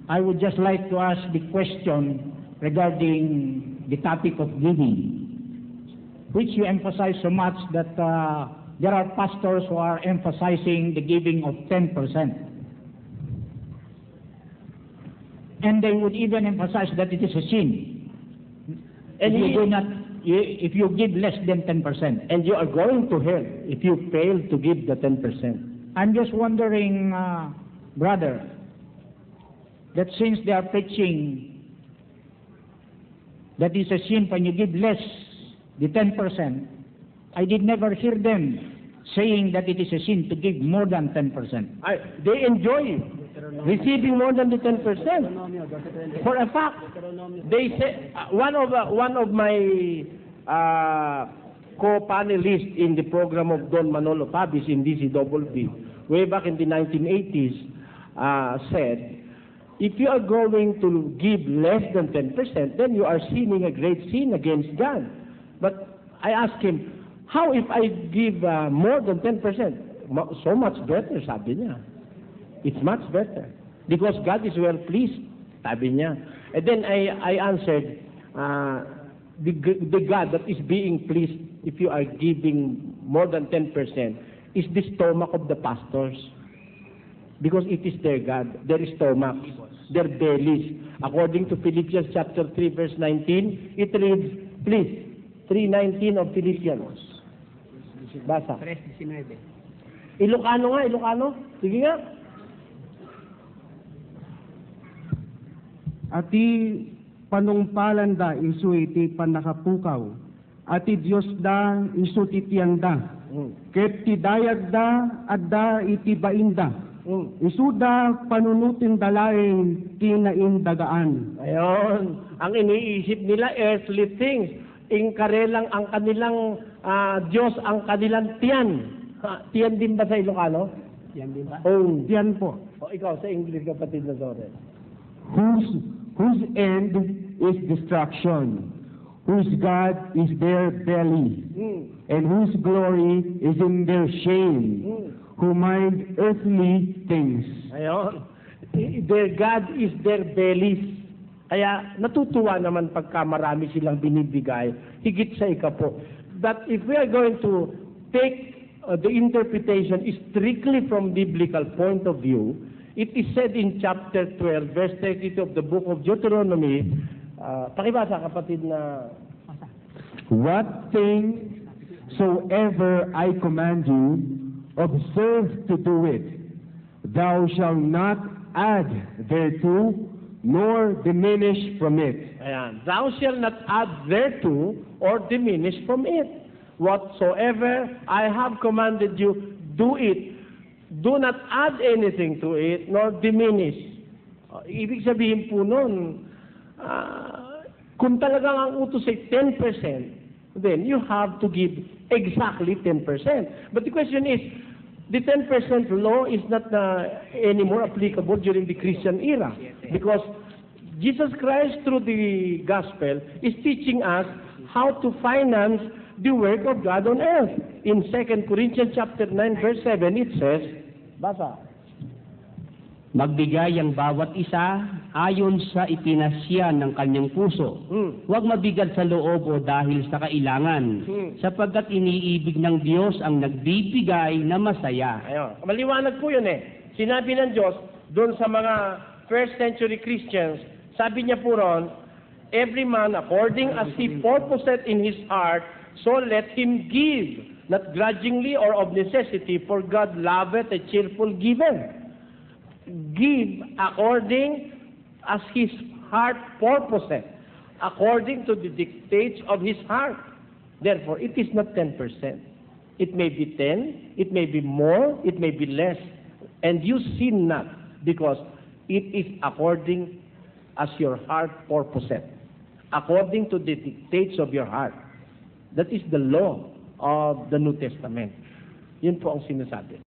I would just like to ask the question regarding the topic of giving, which you emphasize so much that there are pastors who are emphasizing the giving of 10%. And they would even emphasize that it is a sin. And if you give less than 10%. And you are going to hell if you fail to give the 10%. I'm just wondering, brother, that since they are preaching that it's a sin when you give less the 10%, I did never hear them saying that it is a sin to give more than 10%. They enjoy receiving more than the 10%. For a fact, they say one of my co-panelists in the program of Don Manolo Pabis in DCWB way back in the 1980s said, if you are going to give less than 10%, then you are sinning a great sin against God. But I asked him, how if I give more than 10%? So much better, sabi niya. It's much better. Because God is well pleased, sabi niya. And then I answered, the God that is being pleased if you are giving more than 10% is the stomach of the pastors. Because it is their God, their stomach, their bellies. According to Philippians chapter 3 verse 19, it reads, please, 3:19 of Philippians. Basa. 3:19. Ilocano nga, Ilocano. Sige nga. Ati panungpalan da isu iti panakapukaw. Ati Diyos da isu titiyan da. Ket ti dayag da adda iti bainda. Isu da panunutin dalaing kinaindagaan. Ayon. Ang iniisip nila earthly things. Ingkare lang ang kanilang Diyos, ang kanilang tiyan. Tiyan din ba sa Ilocano? Tiyan din ba? Oh. Tiyan po. O ikaw, sa English kapatid na Zoren. Whose end is destruction, whose God is their belly, and whose glory is in their shame, who mind earthly things. Ayon. Their God is their bellies. Kaya natutuwa naman pagka marami silang binibigay, higit sa ikapo. But if we are going to take the interpretation strictly from biblical point of view, it is said in chapter 12, verse 32 of the book of Deuteronomy, pakibasa kapatid na, what thing soever I command you, observe to do it. Thou shalt not add thereto, nor diminish from it. Ayan. Thou shalt not add thereto, or diminish from it. Whatsoever I have commanded you, do it. Do not add anything to it, nor diminish. Ibig sabihin po nun, kung talagang ang utos ay 10%, then you have to give exactly 10%. But the question is, the 10% law is not anymore applicable during the Christian era, because Jesus Christ, through the gospel, is teaching us how to finance the work of God on earth. In 2 Corinthians chapter 9, verse 7, it says, basa, magbigay ang bawat isa ayon sa ipinasya ng kanyang puso. Huwag mabigat sa loob o dahil sa kailangan, sapagkat iniibig ng Diyos ang nagbibigay na masaya. Ayun. Maliwanag po yun eh. Sinabi ng Diyos, doon sa mga first century Christians, sabi niya po ron, every man according as he purposeth in his heart, so let him give, not grudgingly or of necessity, for God loveth a cheerful giver. Give according as his heart purposeth, according to the dictates of his heart. Therefore, it is not 10%. It may be 10, it may be more, it may be less. And you sin not, because it is according as your heart purposeth, according to the dictates of your heart. That is the law of the New Testament. Yun po ang sinasabi.